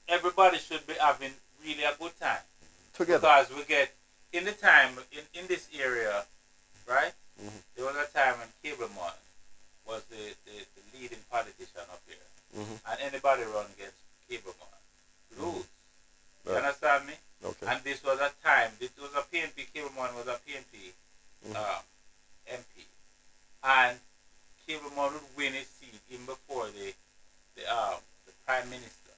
everybody should be having really a good time. Together. Because we get in the time in this area, right? There was a time when Cableman was the leading politician up here. And anybody run against Cableman lose. You Right. understand me? Okay. And this was a time, this was a PNP, Cableman was a PNP MP. And Cableman would win his seat even before the Prime Minister.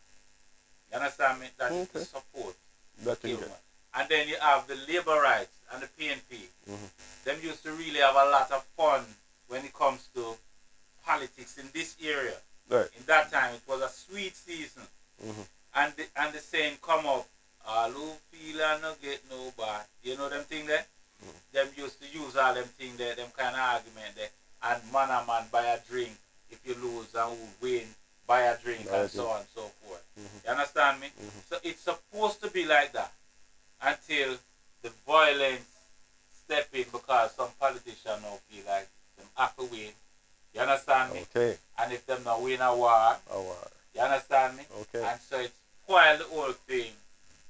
You understand me? That is the Okay. support. That thing Cableman. And then you have the Labour Rights and the PNP. Them used to really have a lot of fun when it comes to politics in this area. Right. In that time, it was a sweet season. And the saying come up, all who feel and no get no bad. You know them thing there? Them used to use all them thing there, them kind of argument there. and man and man buy a drink. If you lose and who win, buy a drink Buy a and so drink. on and so forth. You understand me? So it's supposed to be like that until the violence step in because some politician now feel like them have to win. You understand me? Okay. And if them not win a war, you understand me? Okay. And so it's spoiled the whole thing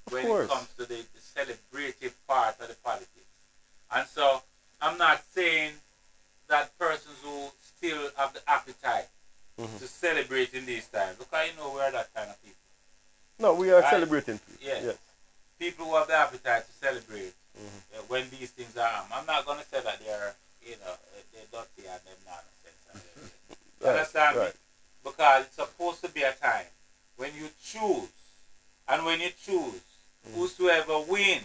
Of when course. it comes to the celebrative part of the politics. And so I'm not saying that persons who still have the appetite to celebrate in these times, because you know we are that kind of people. No, we are Right? celebrating. Yeah. Yes. People who have the appetite to celebrate when these things are on. I'm not going to say that they're, you know, they're dirty and they're nonsense. And you understand me? Because it's supposed to be a time when you choose, and when you choose, whosoever wins,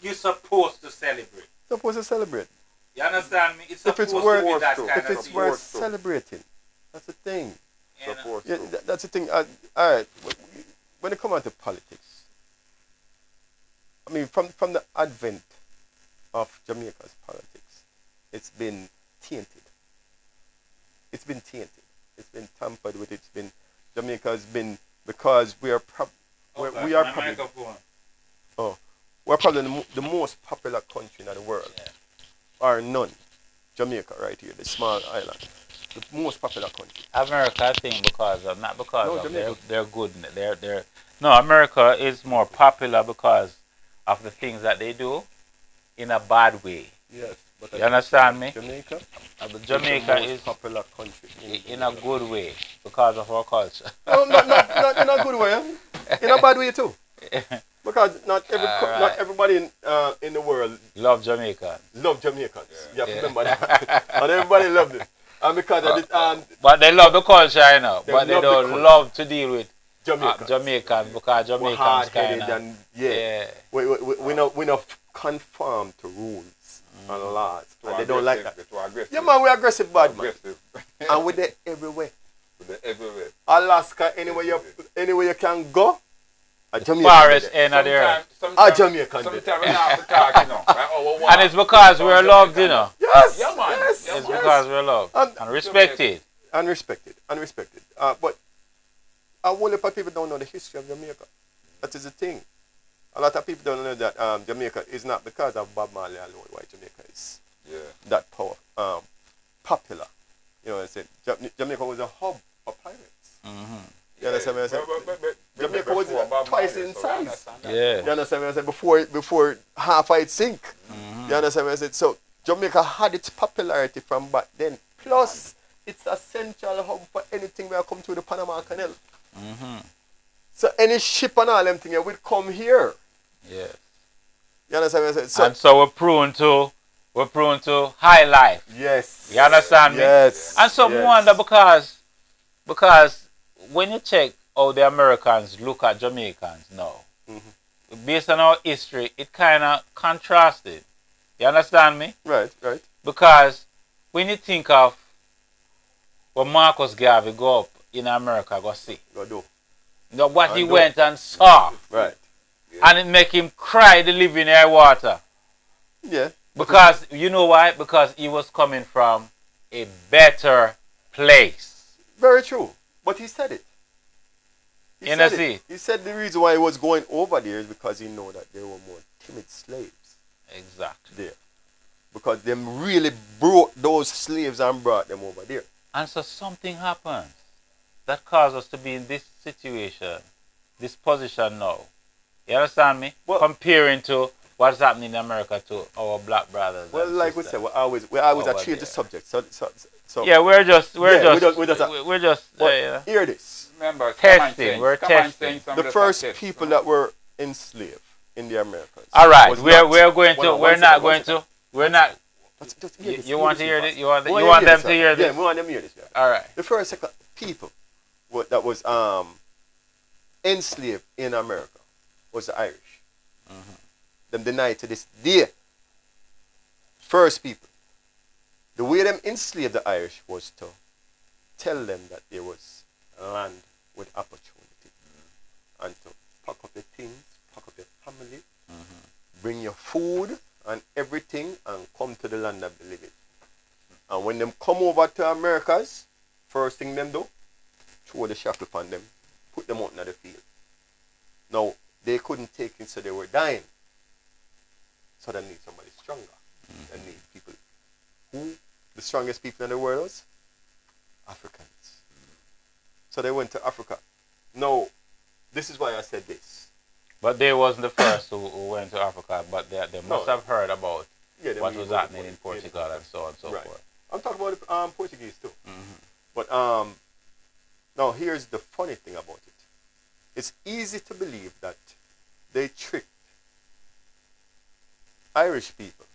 you're supposed to celebrate. Supposed to celebrate. You understand me? It's If it's supposed worth, to be that kind if of it's thing. worth celebrating, that's the thing. You know? Yeah, that's the thing. All right. When it comes out to politics, I mean, from the advent of Jamaica's politics, it's been tainted. It's been tainted. It's been tampered with. It's been Jamaica's been because we are we are probably we're probably the most popular country in the world. Yeah. Or none. Jamaica, right here, the small island, the most popular country. America, I think, because of not because No, of Jamaica. their good. They're no, America is more popular because of the things that they do in a bad way. Yes, but You understand me? Jamaica, Jamaica is the most is popular country in a good way because of our culture. No, not in a good way. In a bad way too. Because not everybody in the world Love Jamaica. love Jamaicans. You have to remember that. And everybody loved it. And because of it, But they love the culture, you know. They But they love the don't culture. love to deal with Jamaicans. because We're Jamaicans hard-headed kind of and we not conform to rules and laws. And they don't like that. Yeah, man, we're aggressive bad man. And we're there everywhere. Alaska, anywhere you can go. A Jamaican forest there. end of there. A Jamaican there. Sometimes we have to talk, you know. And it's because we're loved, you know. Yes, Yeah, man. yes, Yeah, It's man. because we're loved and respected. Unrespected. But a whole lot of people don't know the history of Jamaica. That is the thing. A lot of people don't know that Jamaica is not because of Bob Marley alone why Jamaica is that popular. You know what I'm saying? Jamaica was a hub for pirates. You understand what I'm saying? Jamaica was twice in size. Yeah. You understand what I'm saying? Before half of it sink. You understand what I'm saying? So Jamaica had its popularity from back then. Plus, it's a central hub for anything that come through the Panama Canal. So any ship and all them things would come here. Yeah. You understand what I'm saying? And so we're prone to high life. Yes. You understand me? Yes. And some wonder because when you check how the Americans look at Jamaicans now, based on our history, it kind of contrasted. You understand me? Right. Because when you think of what Marcus Garvey go up in America, go see. Go do. You know, what he And went and saw. Right. And it make him cry the living air water. Yeah. Because, you know why? Because he was coming from a better place. Very true. But he said it. You know, see? He said the reason why he was going over there is because he know that there were more timid slaves Exactly. there. Because them really brought those slaves and brought them over there. And so something happens that caused us to be in this situation, this position now. You understand me? Well, comparing to what's happening in America to our black brothers. Well, and like sisters. we said, we always Over change the there. subject. So Yeah, we're just but hear this. Remember, testing. We're testing. The first people that were enslaved in the Americas. All right, was we're not- going to. One We're second, not one going second. to. We're not. Just hear this, You want to hear this? this? You want We them to hear Yeah, this? we want them to hear this. Yeah. All right. The first people that was enslaved in America was the Irish. Them denied to this day. First people. The way them enslaved the Irish was to tell them that there was land with opportunity. And to pack up your things, pack up your family, bring your food and everything and come to the land of the living. And when them come over to Americas, first thing them do, throw the shackle on them, put them out in the field. Now, they couldn't take it, so they were dying. So they need somebody stronger. They need people. Who the strongest people in the world was? Africans. So they went to Africa. Now, this is why I said this. But they wasn't the first who went to Africa, but they must No. have heard about what was happening in Portugal. Portugal and so on and so Right. forth. I'm talking about the Portuguese too. Mm-hmm. But now here's the funny thing about it. It's easy to believe that they tricked Irish people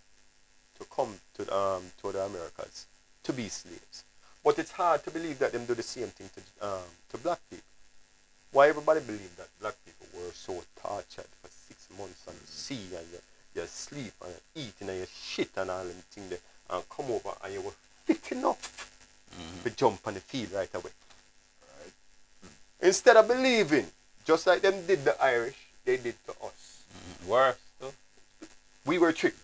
to come to the Americas to be slaves. But it's hard to believe that them do the same thing to black people. Why everybody believe that black people were so tortured for 6 months on the sea, and you sleep and you eat and you shit and all them things there, and come over and you were fit enough to jump on the field right away. Right? Instead of believing, just like them did the Irish, they did to us. Worse too. We were tricked.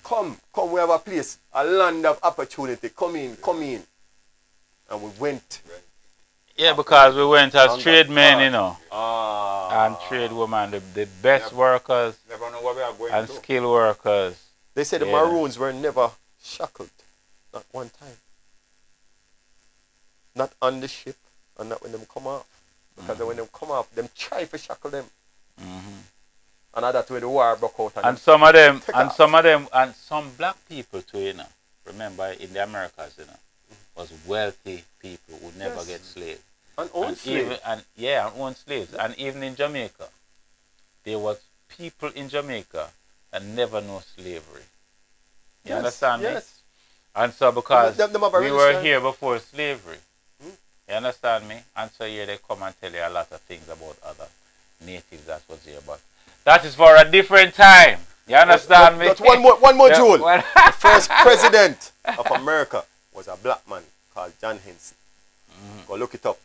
Come, we have a place, a land of opportunity. Come in. And we went. Yeah, because we went as And trade got men, caught. you know, and trade women, the best workers Never know what we are going and to. skilled workers. They said the Yeah. Maroons were never shackled. Not one time. Not on the ship and not when them come off. Because when them come off, them try to shackle them. And that's where the war broke out. And some of them, take and off. some of them, and some black people too, you know. Remember, in the Americas, you know, was wealthy people who never Yes. get slaves. And own And slaves. even and own slaves. And even in Jamaica, there was people in Jamaica that never know slavery. You understand me? Yes. And so because Them have a we were religion. here before slavery, you understand me? And so here they come and tell you a lot of things about other natives that was here. But that is for a different time. You understand me? That's one more Yeah, jewel. well- The first president of America was a black man called John Henson. Go look it up.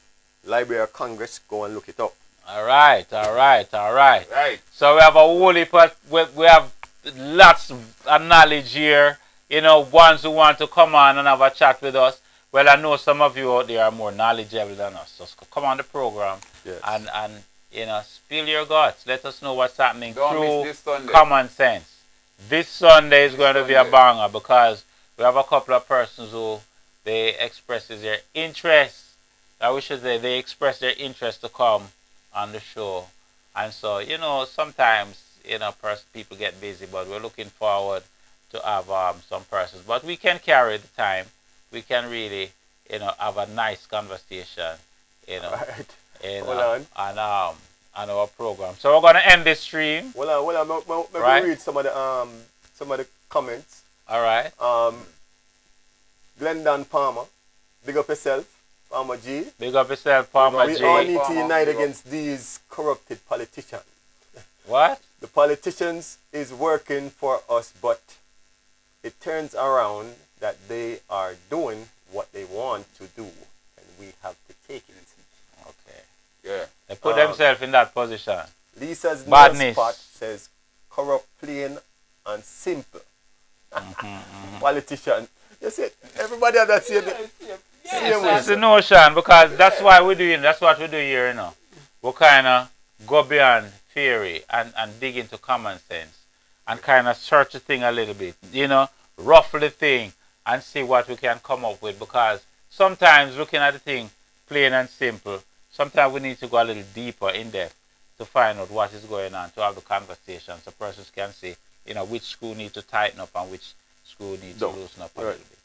Library of Congress, go and look it up. All right. Right. So we have a whole heap of, we have lots of knowledge here. You know, ones who want to come on and have a chat with us. Well, I know some of you out there are more knowledgeable than us. So come on the program Yes. and you know, spill your guts. Let us know what's happening Don't miss through this Sunday. common sense. This Sunday is This going to be a Sunday. banger because we have a couple of persons who they expresses their interest. I wish they express their interest to come on the show. And so, you know, sometimes, you know, people get busy, but we're looking forward to have some persons. But we can carry the time. We can really, you know, have a nice conversation, you know, Right. in, Hold on. on our program. So we're going to end this stream. Well, let me Right. read some of the comments. All right. Glendon Palmer, big up yourself, Palmer G. Big up yourself, Palmer We all G. need to Palmer, unite big up. against these corrupted politicians. What? The politicians is working for us, but it turns around that they are doing what they want to do, and we have to take it. Okay. Yeah. They put themselves in that position. Lisa's nail Badness. spot says corrupt, plain, and simple. Politician. You see, everybody has that same It's the notion because that's why we're doing. That's what we do here, you know. We kind of go beyond theory and dig into common sense and kind of search the thing a little bit, you know, ruffle the thing and see what we can come up with. Because sometimes looking at the thing plain and simple, sometimes we need to go a little deeper in depth to find out what is going on, to have the conversation so persons can see, you know, which screw need to tighten up and which screw need to loosen up a little bit.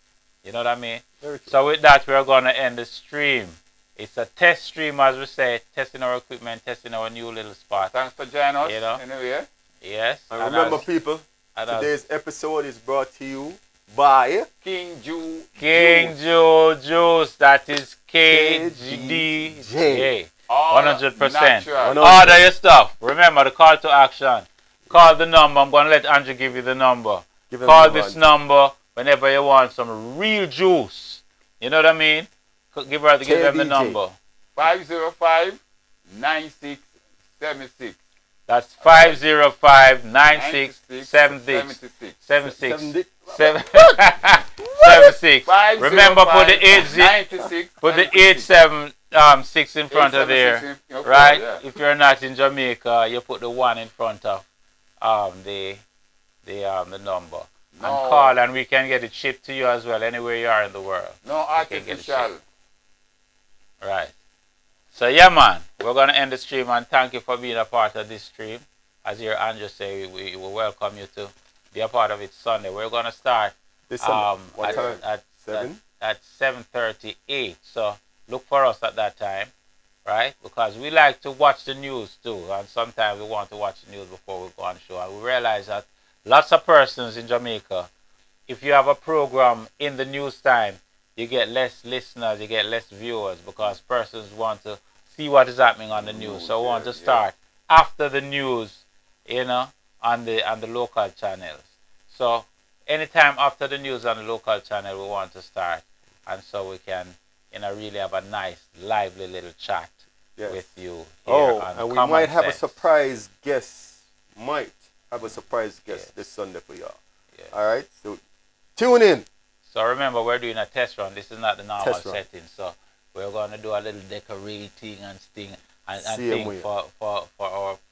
You know what I mean? Very true. So with that, we're going to end the stream. It's a test stream, as we say, testing our equipment, testing our new little spot. Thanks for joining us. You know? Anyway. Yes. And remember, as- people, and as today's episode is brought to you by King Jew. King Joe Juice. That is KGJ. KGJ. All 100%. natural. Order your stuff. Remember the call to action. Call the number. I'm going to let Andrew give you the number. Give them Call the this number. number whenever you want some real juice. You know what I mean? Give them the KDJ. number. 505-9676. That's 505-9670. 76. 76. Remember, put the 876 in front of there, right? Yeah. If you're not in Jamaica, you put the 1 in front of the number. No, and call, and we can get it shipped to you as well, anywhere you are in the world. no artificial. Right. So yeah, man, we're gonna end the stream, and thank you for being a part of this stream. As your Andrew say, we will welcome you to be a part of it Sunday. We're gonna start This Sunday. What at, time? at 7? at 7:38. So look for us at that time, right? Because we like to watch the news too, and sometimes we want to watch the news before we go on show. And we realize that lots of persons in Jamaica, if you have a program in the news time, you get less listeners, you get less viewers, because persons want to see what is happening on the news. So we want to start after the news, on the local channels. So anytime after the news on the local channel, we want to start, and so we can, really have a nice, lively little chat with you here on and we Common might have a Sense. surprise guest. This Sunday for y'all. Yes. All right, so tune in. So remember, we're doing a test run. This is not the normal Test run. setting. So we're going to do a little decorating and thing and Same thing way. for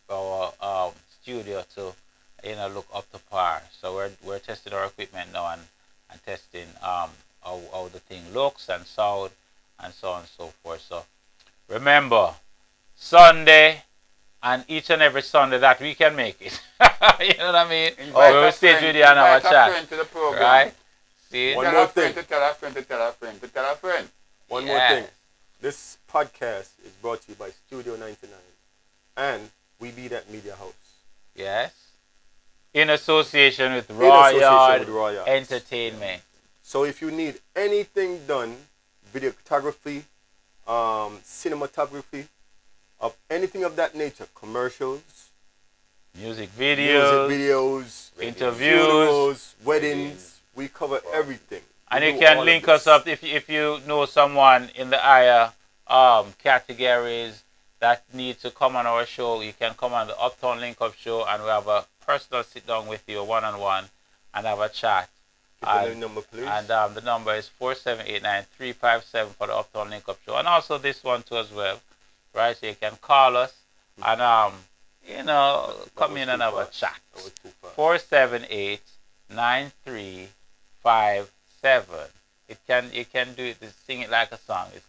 our studio to look up to par. So we're testing our equipment now and testing how the thing looks and sound and so on and so forth. So remember, Sunday and each and every Sunday that we can make it. You know what I mean? We'll stay with you and have a chat. To the program. Right? See? One Tell more a friend thing. to tell a friend to tell a friend to tell a friend. One more thing. This podcast is brought to you by Studio 99 and We Be That Media House. Yes. In association with Royal Entertainment. So if you need anything done, videography, cinematography, of anything of that nature, commercials, music videos, interviews, funerals, weddings, we cover everything. And you can link us up if you know someone in the higher categories that need to come on our show. You can come on the Uptown Link Up show, and we have a personal sit down with you, one-on-one, and have a chat. The number, please. And the number is 4789357 for the Uptown Link Up show, and also this one too as well, right? So you can call us and come in and have a chat. 4789357. You can do it, sing it like a song. It's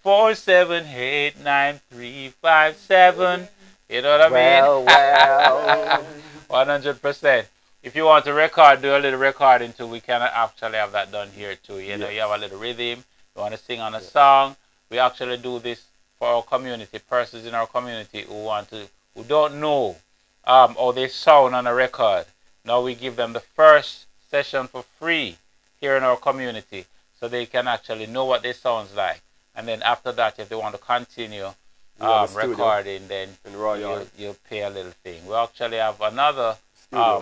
4789357. You know what I mean? Well. 100%. If you want to record, do a little recording too. We can actually have that done here too. You have a little rhythm. You want to sing on a song. We actually do this for our community, persons in our community who don't know how they sound on a record. Now we give them the first session for free here in our community, so they can actually know what they sounds like. And then after that, if they want to continue recording, then you pay a little thing. We actually have another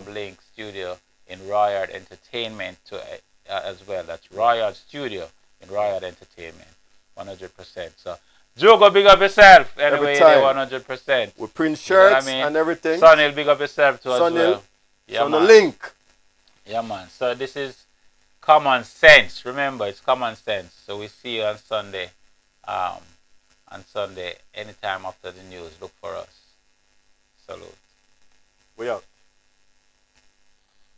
link studio in Royal Entertainment as well. That's Royal Studio in Royal Entertainment, 100%. So Jogo, big up yourself. Anyway, 100%. We print shirts and everything. Sonny, big up yourself too as well. Yeah, on the link. Yeah, man. So this is Common Sense. Remember, it's Common Sense. So we see you on Sunday. On Sunday, anytime after the news, look for us. Salute. We out.